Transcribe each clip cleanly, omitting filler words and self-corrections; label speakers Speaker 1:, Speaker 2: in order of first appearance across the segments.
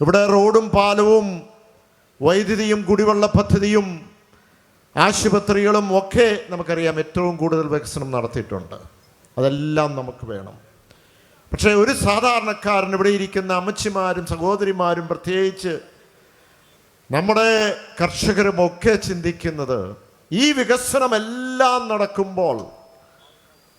Speaker 1: ഇവിടെ റോഡും പാലവും വൈദ്യുതിയും കുടിവെള്ള പദ്ധതിയും ആശുപത്രികളും ഒക്കെ നമുക്കറിയാം ഏറ്റവും കൂടുതൽ വികസനം നടത്തിയിട്ടുണ്ട്. അതെല്ലാം നമുക്ക് വേണം. പക്ഷേ ഒരു സാധാരണക്കാരൻ, ഇവിടെ ഇരിക്കുന്ന അമ്മച്ചിമാരും സഹോദരിമാരും പ്രത്യേകിച്ച് നമ്മുടെ കർഷകരുമൊക്കെ ചിന്തിക്കുന്നത്, ഈ വികസനമെല്ലാം നടക്കുമ്പോൾ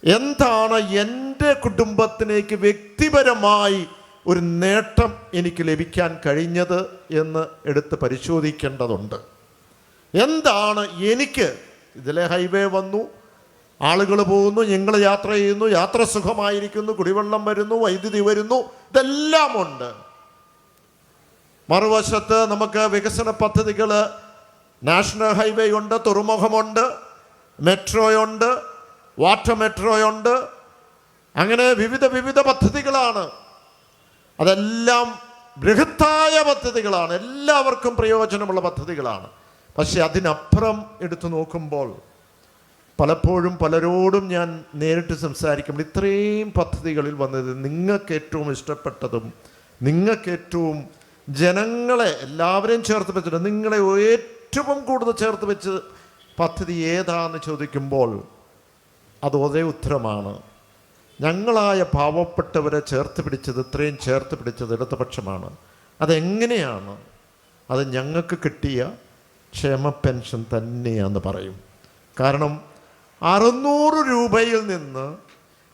Speaker 1: എന്താണ് എൻ്റെ കുടുംബത്തിലേക്ക് വ്യക്തിപരമായി ഒരു നേട്ടം എനിക്ക് ലഭിക്കാൻ കഴിഞ്ഞത് എന്ന് എടുത്ത് പരിശോധിക്കേണ്ടതുണ്ട്. എന്താണ് എനിക്ക്, ഇതിലെ ഹൈവേ വന്നു, ആളുകൾ പോകുന്നു, ഞങ്ങൾ യാത്ര ചെയ്യുന്നു, യാത്ര സുഖമായിരിക്കുന്നു, കുടിവെള്ളം വരുന്നു, വൈദ്യുതി വരുന്നു, ഇതെല്ലാം ഉണ്ട്. മറുവശത്ത് നമുക്ക് വികസന പദ്ധതികൾ, നാഷണൽ ഹൈവേ ഉണ്ട്, തുറമുഖമുണ്ട്, മെട്രോയുണ്ട്, വാട്ടർ മെട്രോയുണ്ട്, അങ്ങനെ വിവിധ പദ്ധതികളാണ്. അതെല്ലാം ബൃഹത്തായ പദ്ധതികളാണ്, എല്ലാവർക്കും പ്രയോജനമുള്ള പദ്ധതികളാണ്. പക്ഷെ അതിനപ്പുറം എടുത്തു നോക്കുമ്പോൾ പലപ്പോഴും പലരോടും ഞാൻ നേരിട്ട് സംസാരിക്കുമ്പോൾ ഇത്രയും പദ്ധതികളിൽ വന്നത് നിങ്ങൾക്ക് ഏറ്റവും ഇഷ്ടപ്പെട്ടതും നിങ്ങൾക്ക് ഏറ്റവും ജനങ്ങളെ എല്ലാവരെയും ചേർത്ത് വെച്ചിട്ട് നിങ്ങളെ ഏറ്റവും കൂടുതൽ ചേർത്ത് വെച്ച് പദ്ധതി ഏതാന്ന് ചോദിക്കുമ്പോൾ അത് ഒരേ ഉത്തരമാണ്. ഞങ്ങളായ പാവപ്പെട്ടവരെ ചേർത്ത് പിടിച്ചത്, ഇത്രയും ചേർത്ത് പിടിച്ചത് ഇടതുപക്ഷമാണ്. അതെങ്ങനെയാണ്? അത് ഞങ്ങൾക്ക് കിട്ടിയ ക്ഷേമ പെൻഷൻ തന്നെയാണെന്ന് പറയും. കാരണം 600 രൂപയിൽ നിന്ന്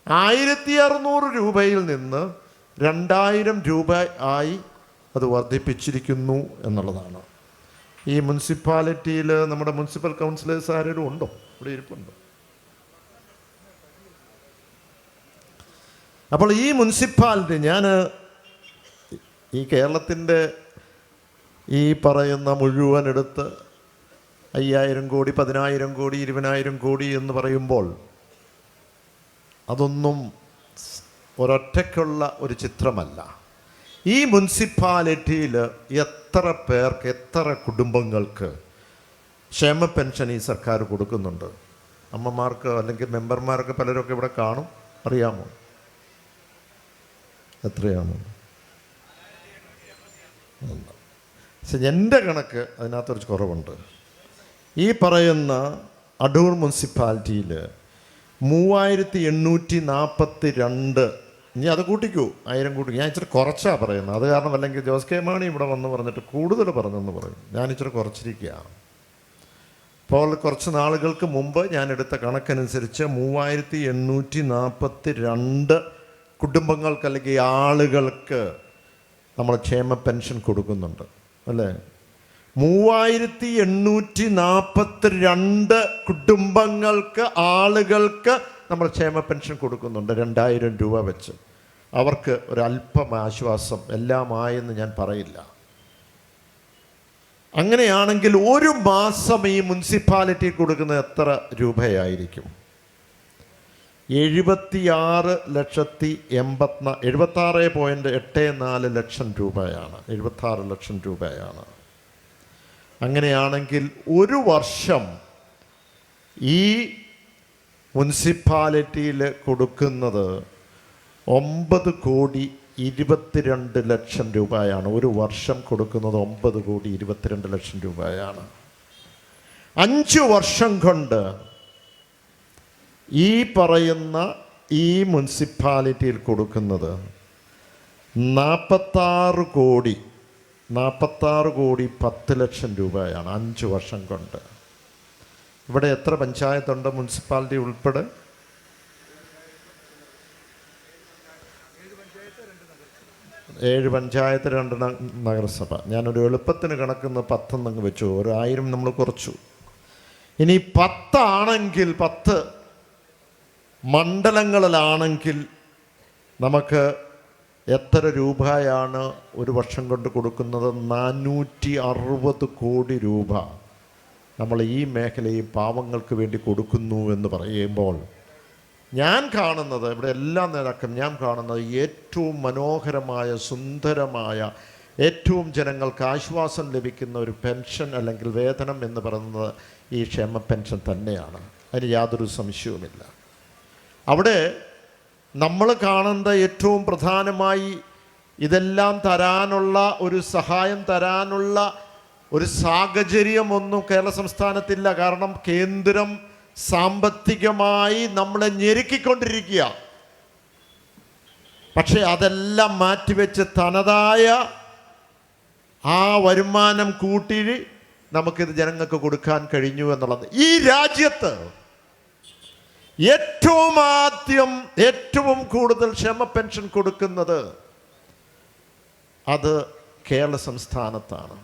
Speaker 1: 1600 രൂപയിൽ നിന്ന് 2000 രൂപ ആയി അത് വർദ്ധിപ്പിച്ചിരിക്കുന്നു എന്നുള്ളതാണ്. ഈ മുനിസിപ്പാലിറ്റിയിൽ നമ്മുടെ മുനിസിപ്പൽ കൗൺസിലേഴ്സ് ആരെങ്കിലും ഉണ്ടോ? ഇവിടെ ഇരിപ്പുണ്ടോ? അപ്പോൾ ഈ മുനിസിപ്പാലിറ്റി, ഞാൻ ഈ കേരളത്തിൻ്റെ ഈ പറയുന്ന മുഴുവൻ എടുത്ത് 5000 കോടി 10000 കോടി 20000 കോടി എന്ന് പറയുമ്പോൾ അതൊന്നും ഒരൊറ്റയ്ക്കുള്ള ഒരു ചിത്രമല്ല. ഈ മുനിസിപ്പാലിറ്റിയിൽ എത്ര പേർക്ക്, എത്ര കുടുംബങ്ങൾക്ക് ക്ഷേമ പെൻഷൻ ഈ സർക്കാർ കൊടുക്കുന്നുണ്ട്? അമ്മമാർക്ക് അല്ലെങ്കിൽ മെമ്പർമാർക്ക് പലരൊക്കെ ഇവിടെ കാണും, അറിയാമോ എത്രയാണ്? പക്ഷെ എൻ്റെ കണക്ക് അതിനകത്തൊരു കുറവുണ്ട്. ഈ പറയുന്ന അടൂർ മുനിസിപ്പാലിറ്റിയിൽ 3842, ഇനി അത് കൂട്ടിക്കൂ, 1000 കൂട്ടിക്കൂ. ഞാൻ ഇച്ചിരി കുറച്ചാണ് പറയുന്നത്. അത് കാരണം അല്ലെങ്കിൽ ജോസ് കെ മാണി ഇവിടെ വന്ന് പറഞ്ഞിട്ട് കൂടുതൽ പറഞ്ഞെന്ന് പറയും. ഞാൻ ഇച്ചിരി കുറച്ചിരിക്കുകയാണ്. അപ്പോൾ കുറച്ച് നാളുകൾക്ക് മുമ്പ് ഞാൻ എടുത്ത കണക്കനുസരിച്ച് 3842 കുടുംബങ്ങൾക്ക് അല്ലെങ്കിൽ ആളുകൾക്ക് നമ്മൾ ക്ഷേമ പെൻഷൻ കൊടുക്കുന്നുണ്ട്, അല്ലേ? 3842 കുടുംബങ്ങൾക്ക്, ആളുകൾക്ക് നമ്മൾ ക്ഷേമ പെൻഷൻ കൊടുക്കുന്നുണ്ട് 2000 രൂപ വെച്ച്. അവർക്ക് ഒരല്പം ആശ്വാസം എല്ലാമായെന്ന് ഞാൻ പറയില്ല. അങ്ങനെയാണെങ്കിൽ ഒരു മാസം ഈ മുനിസിപ്പാലിറ്റി കൊടുക്കുന്നത് എത്ര രൂപയായിരിക്കും? 76.84 ലക്ഷം രൂപയാണ്. 76 ലക്ഷം രൂപയാണ്. അങ്ങനെയാണെങ്കിൽ ഒരു വർഷം ഈ മുനിസിപ്പാലിറ്റിയിൽ കൊടുക്കുന്നത് 9.22 ലക്ഷം രൂപയാണ്. ഒരു വർഷം കൊടുക്കുന്നത് 9.22 ലക്ഷം രൂപയാണ്. 5 വർഷം കൊണ്ട് ഈ പറയുന്ന ഈ മുനിസിപ്പാലിറ്റിയിൽ കൊടുക്കുന്നത് 46 കോടി 10 ലക്ഷം രൂപയാണ് 5 വർഷം കൊണ്ട്. ഇവിടെ എത്ര പഞ്ചായത്തുണ്ട് മുനിസിപ്പാലിറ്റി ഉൾപ്പെടെ? 7 പഞ്ചായത്ത് 2 നഗരസഭ. ഞാനൊരു എളുപ്പത്തിന് കണക്കുന്ന 10 എന്നങ്ങ് വെച്ചു, ഒരു 1000 നമ്മൾ കുറച്ചു. ഇനി 10 ആണെങ്കിൽ 10 മണ്ഡലങ്ങളിലാണെങ്കിൽ നമുക്ക് എത്ര രൂപയാണ് ഒരു വർഷം കൊണ്ട് കൊടുക്കുന്നത്? 460 കോടി രൂപ നമ്മൾ ഈ മേഖലയിൽ പാവങ്ങൾക്ക് വേണ്ടി കൊടുക്കുന്നു എന്ന് പറയുമ്പോൾ ഞാൻ കാണുന്നത്, ഇവിടെ എല്ലാം നേതാക്കളും ഞാൻ കാണുന്നത് ഏറ്റവും മനോഹരമായ, സുന്ദരമായ, ഏറ്റവും ജനങ്ങൾക്ക് ആശ്വാസം ലഭിക്കുന്ന ഒരു പെൻഷൻ അല്ലെങ്കിൽ വേതനം എന്ന് പറയുന്നത് ഈ ക്ഷേമ പെൻഷൻ തന്നെയാണ്. അതിന് യാതൊരു സംശയവുമില്ല. അവിടെ നമ്മൾ കാണുന്ന ഏറ്റവും പ്രധാനമായി ഇതെല്ലാം തരാനുള്ള ഒരു സഹായം തരാനുള്ള ഒരു സാഹചര്യമൊന്നും കേരള സംസ്ഥാനത്തില്ല. കാരണം കേന്ദ്രം സാമ്പത്തികമായി നമ്മളെ ഞെരുക്കിക്കൊണ്ടിരിക്കുക. പക്ഷെ അതെല്ലാം മാറ്റിവെച്ച് തനതായ ആ വരുമാനം കൂട്ടി നമുക്കിത് ജനങ്ങൾക്ക് കൊടുക്കാൻ കഴിഞ്ഞു എന്നുള്ളത്. ഈ രാജ്യത്ത് ഏറ്റവും ആദ്യം ഏറ്റവും കൂടുതൽ ക്ഷേമ പെൻഷൻ കൊടുക്കുന്നത് അത് കേരള സംസ്ഥാനത്താണ്.